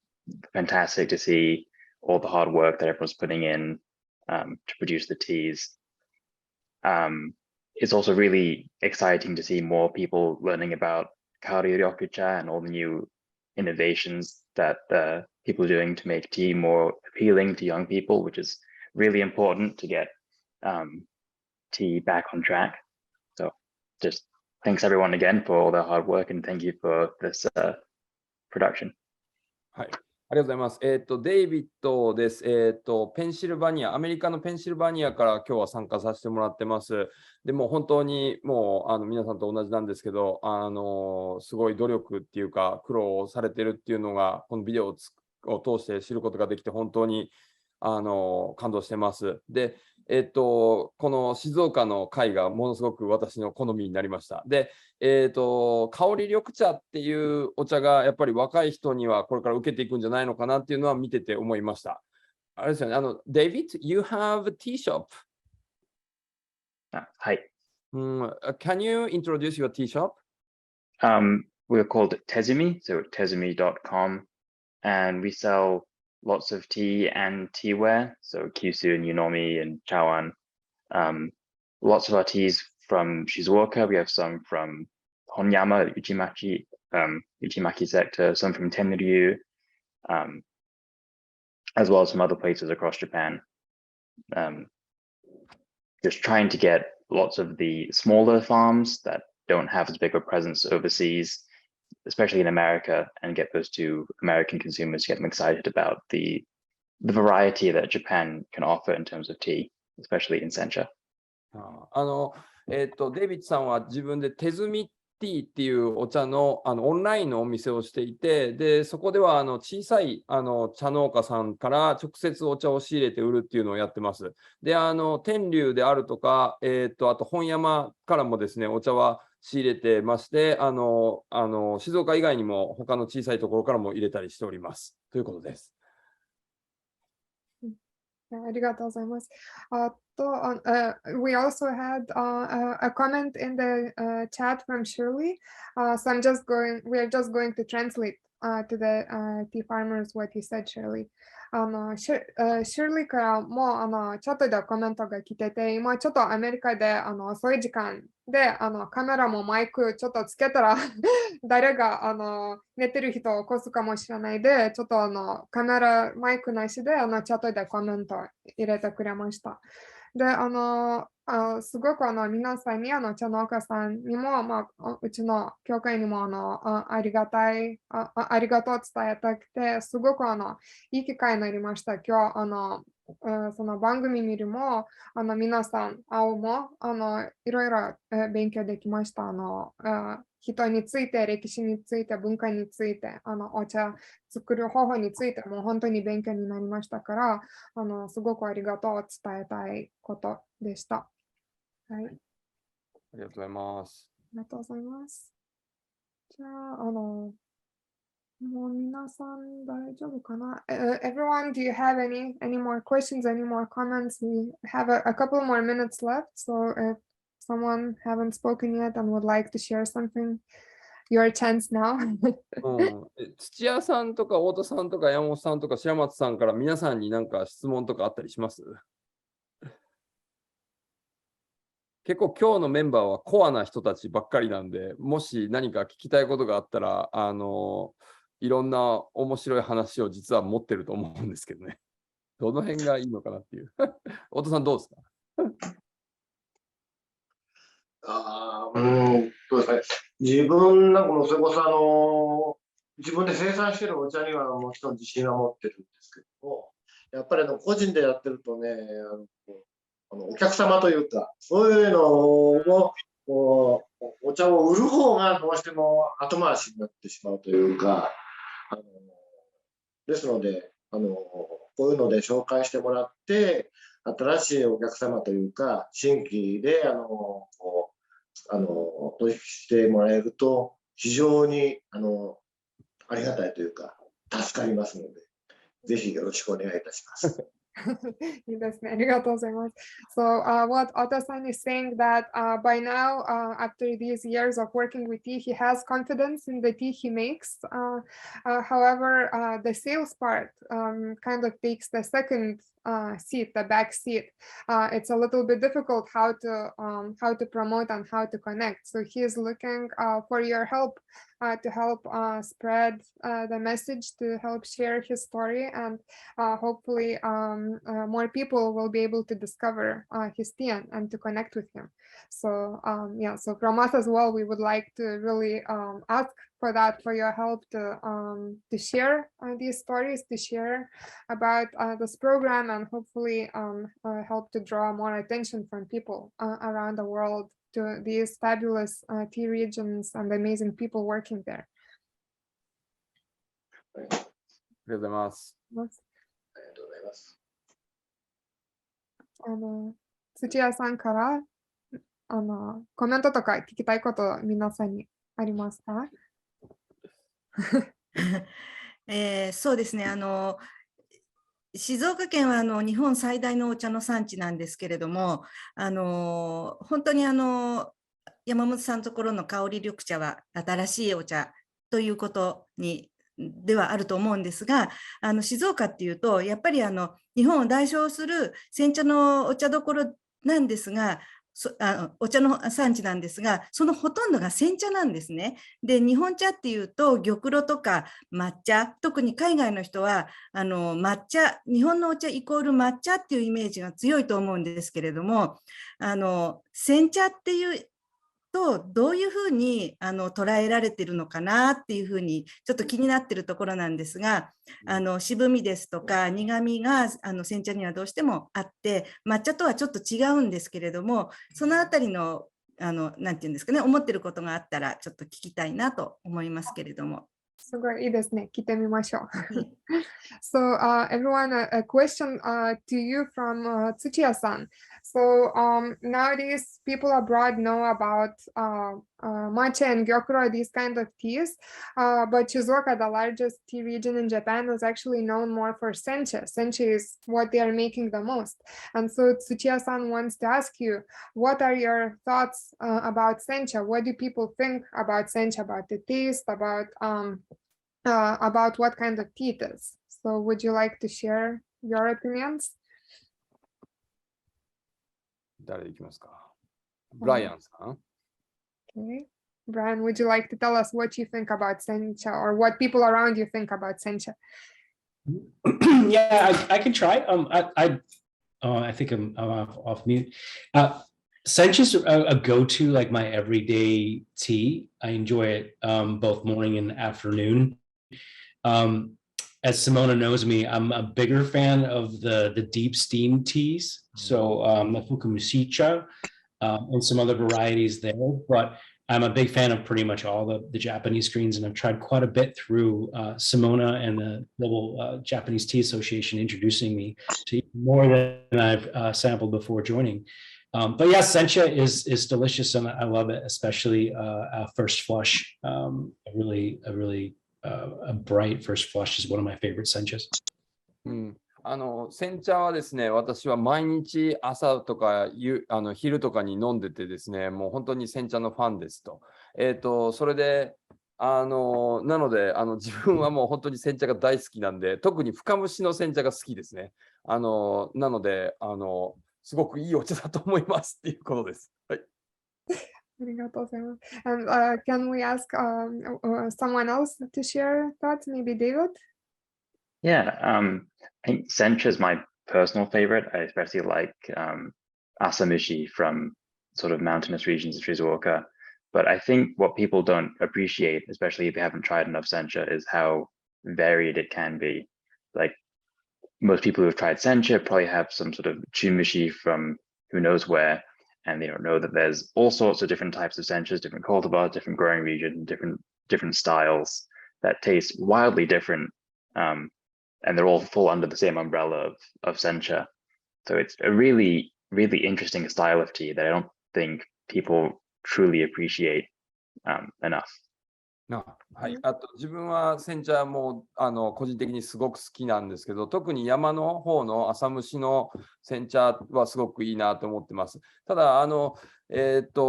fantastic to see all the hard work that everyone's putting in to produce the teas. It's also really exciting to see more people learning about Kaori Ryokucha and all the new innovations that people are doing to make tea more appealing to young people, which is really important to get tea back on track. So just thanks everyone again for all their hard work, and thank you for this production. はい。ありがとうございます。デイビッドです。ペンシルバニア、アメリカのペンシルバニアから今日は参加させてもらってます。でも本当にもう皆さんと同じなんですけど、すごい努力っていうか苦労をされてるっていうのが、このビデオを通して知ることができて本当に感動してます。で、この静岡の会がものすごく私の好みになりました。で、香り緑茶っていうお茶がやっぱり若い人にはこれから受けていくんじゃないのかなっていうのは見てて思いました。あれですよね、David, you have a tea shop? はい。Can you introduce your tea shop? We're called Tezumi, so tezumi.com, and we sell lots of tea and teaware, so Kyushu and Yunomi and Chawan. Lots of our teas from Shizuoka. We have some from Honyama, Uchimaki sector, some from Tenryu, as well as some other places across Japan. Just trying to get lots of the smaller farms that don't have as big a presence overseas, especially in America, and get those to American consumers, get them excited about the variety that Japan can offer in terms of tea, especially in sencha. デイビッドさんは自分で手摘みティーっていうお茶の、オンラインのお店をしていて、でそこでは小さい茶農家さんから直接お茶を仕入れて売るっていうのをやってます。で、天竜であるとか、あと本山からもですね、お茶は仕入れてまして、静岡以外にも他の小さいところからも入れたりしております。ということです。ありがとうございます。We also had a comment in the chat from Shirley. So we are just going to translate to the tea farmers what you said, Shirley. Shirley からもチャットでコメントが来てて、今ちょっとアメリカで遅い時間でカメラもマイクちょっとつけたら誰が寝てる人を起こすかもしれないで、ちょっとカメラマイクなしでチャットでコメント入れてくれました。で、すごく皆さんに茶農家さんにも、うちの教会にもありがとう伝えたくて、すごくいい機会になりました。今日その番組見るも皆さん会うもいろいろ勉強できました。人について、歴史について、文化について、お茶作る方法についても本当に勉強になりましたから、すごくありがとう伝えたいことでした。はい。ありがとうございます。ありがとうございます。じゃあ、もう皆さん大丈夫かな？Everyone, do you have any more questions, any more comments? We have a couple more minutes left, so if someone haven't spoken yet and would like to share something, your chance now. 土屋さんとか太田さんとか山本さんとか白松さんから皆さんに何か質問とかあったりします？結構今日のメンバーはコアな人たちばっかりなんで、もし何か聞きたいことがあったら、いろんな面白い話を実は持ってると思うんですけどね。どの辺がいいのかなっていう。太田さんどうですか？そうですね。自分なんかもそれこそ自分で生産してるお茶にはもちろん自信は持ってるんですけども、やっぱり個人でやってるとね、お客様というか、そういうのをお茶を売る方がどうしても後回しになってしまうというか、ですのでこういうので紹介してもらって、新しいお客様というか、新規で取引してもらえると、非常にありがたいというか、助かりますので、ぜひよろしくお願いいたします。いいですね。ありがとうございます。So, what Ota-san is saying that by now, after these years of working with tea, he has confidence in the tea he makes. However, the sales part kind of takes the second seat, the back seat. It's a little bit difficult how to promote and how to connect. So he is looking for your help to help spread the message, to help share his story, and hopefully more people will be able to discover his tea and to connect with him. So yeah, so from us as well, we would like to really ask for that, for your help to share these stories, to share about this program, and hopefully help to draw more attention from people around the world to these fabulous tea regions and amazing people working there. ありがとうございます。土屋さんからコメントとか聞きたいこと皆さんにありますか？そうですね。静岡県は日本最大のお茶の産地なんですけれども、本当に山本さんのところの香り緑茶は新しいお茶ということではあると思うんですが、静岡っていうとやっぱり日本を代表する煎茶のお茶どころなんですが、お茶の産地なんですが、そのほとんどが煎茶なんですね。で、日本茶っていうと玉露とか抹茶、特に海外の人は抹茶、日本のお茶イコール抹茶っていうイメージが強いと思うんですけれども、煎茶っていうとどういうふうに捉えられているのかなっていうふうにちょっと気になっているところなんですが、渋みですとか苦みが煎茶にはどうしてもあって、抹茶とはちょっと違うんですけれども、そのあたりのなんていうんですかね、思っていることがあったらちょっと聞きたいなと思いますけれども。すごいいいですね。聞いてみましょう。So everyone, a question to you from Tsuchiya-san. So nowadays people abroad know about matcha and gyokuro, these kind of teas, but Shizuoka, the largest tea region in Japan, is actually known more for sencha. Sencha is what they are making the most. And so Tsuchiya-san wants to ask you, what are your thoughts about sencha? What do people think about sencha, about the taste, about what kind of tea it is? So would you like to share your opinions? 誰いきますか？ブライアンさん。Okay. Brian, would you like to tell us what you think about sencha, or what people around you think about sencha? Yeah, I can try. I think I'm off mute. Sencha's a go-to, like my everyday tea. I enjoy it both morning and afternoon. As Simona knows me, I'm a bigger fan of the deep steam teas. So the Fukumushicha and some other varieties there, but I'm a big fan of pretty much all the Japanese greens, and I've tried quite a bit through Simona and the Global Japanese Tea Association introducing me to more than I've sampled before joining. But yeah, sencha is delicious, and I love it, especially first flush. A bright first flush is one of my favorite senchas. 煎茶はですね、私は毎日朝とか昼とかに飲んでてですね、もう本当に煎茶のファンですと。それで、なので自分はもう本当に煎茶が大好きなんで、特に深蒸しの煎茶が好きですね。なのですごくいいお茶だと思いますっていうことです。はい。ありがとうございます。And can we ask someone else to share thoughts? Maybe David? Yeah, I think sencha is my personal favorite. I especially like asamushi from sort of mountainous regions of Shizuoka. But I think what people don't appreciate, especially if they haven't tried enough sencha, is how varied it can be. Like most people who've tried sencha probably have some sort of chumushi from who knows where, and they don't know that there's all sorts of different types of senchas, different cultivars, different growing regions, different styles that taste wildly different. And they're all fall under the same umbrella of sencha. So it's a really, really interesting style of tea that I don't think people truly appreciate enough. はい、あと自分は煎茶も個人的にすごく好きなんですけど、特に山の方の浅蒸しの煎茶はすごくいいなと思ってます。ただ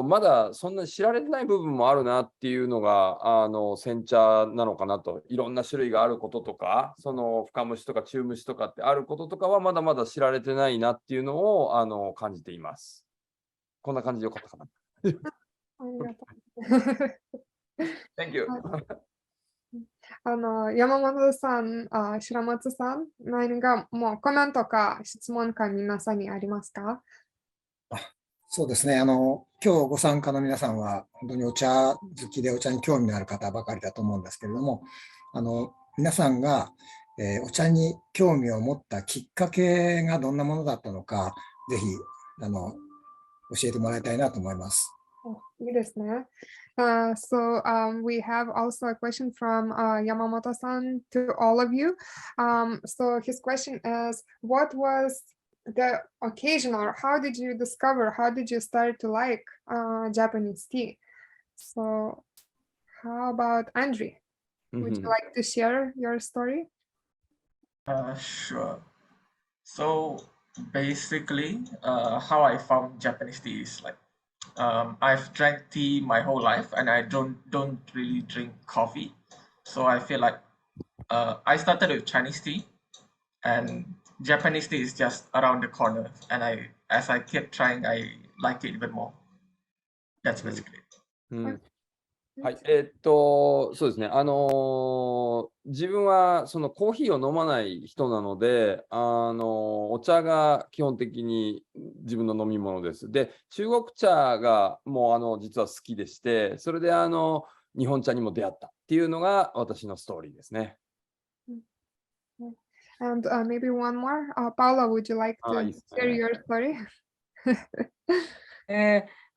まだそんなに知られてない部分もあるなっていうのが煎茶なのかなと。いろんな種類があることとか、その深蒸しとか中蒸しとかってあることとかはまだまだ知られてないなっていうのを感じています。こんな感じでよかったかな。ありがとう。Thank you. 山本さん、白松さん、何かもうコメントか質問か皆さんにありますか？そうですね。今日ご参加の皆さんは、本当にお茶好きでお茶に興味のある方ばかりだと思うんですけれども、皆さんが、お茶に興味を持ったきっかけがどんなものだったのか、ぜひ、教えてもらいたいなと思います。いいですね。We have also a question from Yamamoto-san to all of you. So his question is, what was the occasion, or how did you discover, how did you start to like Japanese tea? So how about Andre? Would you like to share your story? Sure. So basically, how I found Japanese tea is like I've drank tea my whole life, and I don't really drink coffee. So I feel like I started with Chinese tea, and Japanese tea is just around the corner. And as I kept trying, I like it even more. That's basically it. はい、そうですね。自分はそのコーヒーを飲まない人なので、お茶が基本的に自分の飲み物です。で、中国茶がもう実は好きでして、それで日本茶にも出会ったっていうのが私のストーリーですね。And maybe one more. Paula, would you like to share your story?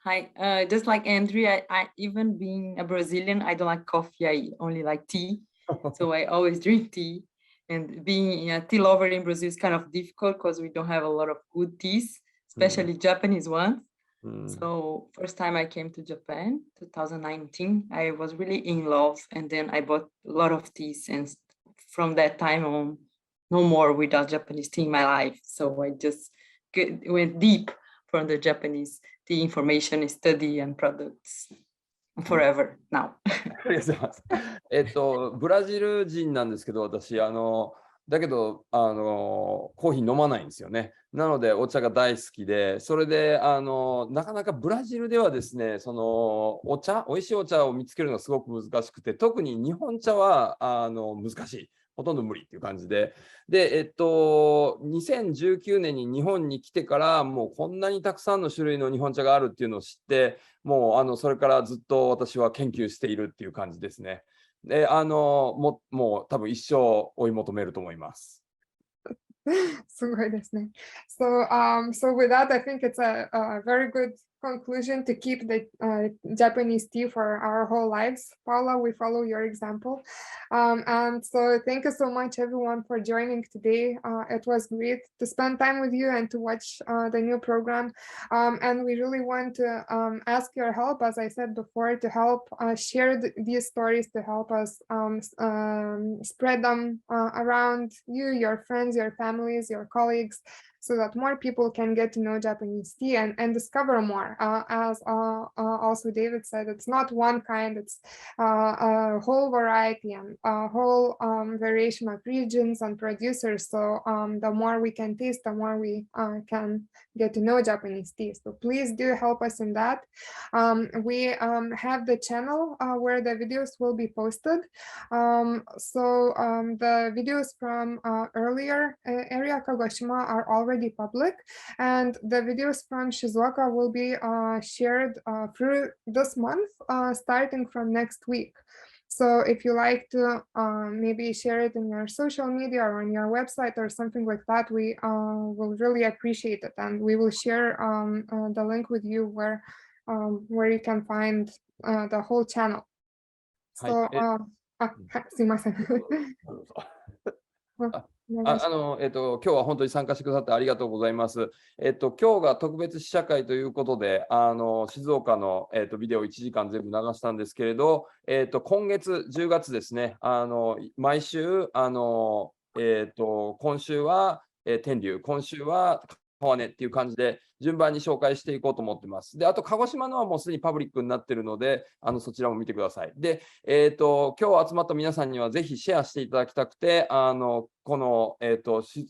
Hi, just like Andrea, I even being a Brazilian, I don't like coffee, I only like tea. So I always drink tea. And being a tea lover in Brazil is kind of difficult because we don't have a lot of good teas, especially Japanese ones. So first time I came to Japan, 2019, I was really in love, and then I bought a lot of teas, and from that time on, no more without Japanese tea in my life. So I just went deep from the Japanese tea information, study and products forever now. ありがとうございます。ブラジル人なんですけど、私、だけど、コーヒー飲まないんですよね。なので、お茶が大好きで、それで、なかなかブラジルではですね、美味しいお茶を見つけるのがすごく難しくて、特に日本茶は、難しい。ほとんど無理っていう感じで。で、2019年に日本に来てから、もうこんなにたくさんの種類の日本茶があるっていうのを知って、もうそれからずっと私は研究しているっていう感じですね。で、もう多分一生追い求めると思います。すごいですね。So with that, I think it's a very good conclusion to keep the Japanese tea for our whole lives. Paula, we follow your example. And so thank you so much, everyone, for joining today. It was great to spend time with you and to watch the new program. And we really want to ask your help, as I said before, to help share these stories, to help us spread them around you, your friends, your families, your colleagues, so that more people can get to know Japanese tea and discover more. As also David said, it's not one kind, it's a whole variety and a whole variation of regions and producers. So the more we can taste, the more we can get to know Japanese tea. So please do help us in that. We have the channel where the videos will be posted. The videos from earlier area Kagoshima are already public, and the videos from Shizuoka will be shared through this month, starting from next week. So if you like to maybe share it in your social media or on your website or something like that, we will really appreciate it, and we will share the link with you where you can find the whole channel. So すいません。今日は本当に参加してくださってありがとうございます。今日が特別試写会ということで、静岡の、ビデオ1時間全部流したんですけれど、今月10月ですね、毎週、今週は、天竜、今週は川根っていう感じで順番に紹介していこうと思ってます。で、あと鹿児島のはもうすでにパブリックになっているので、そちらも見てください。で、今日集まった皆さんにはぜひシェアしていただきたくて、この、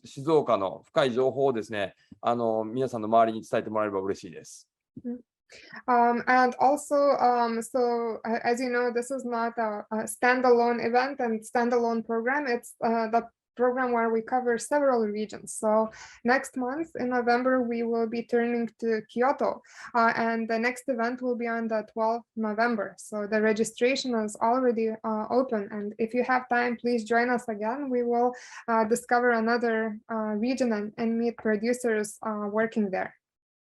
静岡の深い情報をですね、皆さんの周りに伝えてもらえれば嬉しいです。And also, as you know, this is not a standalone event and standalone program. It's the program where we cover several regions. So next month in November, we will be turning to Kyoto, and the next event will be on the 12th November. So the registration is already open. And if you have time, please join us again. We will discover another region and meet producers working there.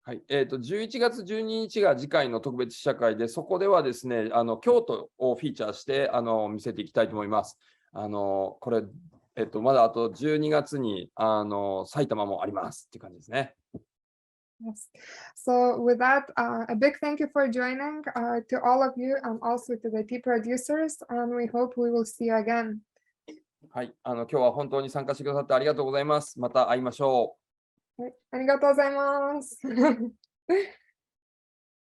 はい、11月12日が次回の特別試写会で、そこではですね、京都をフィーチャーして見せていきたいと思います。これ、まだあと12月に埼玉もありますっていう感じですね。Yes. So with that, a big thank you for joining to all of you and also to the tea producers, and we hope we will see you again. はい、今日は本当に参加してくださってありがとうございます。また会いましょう。ありがとうございます。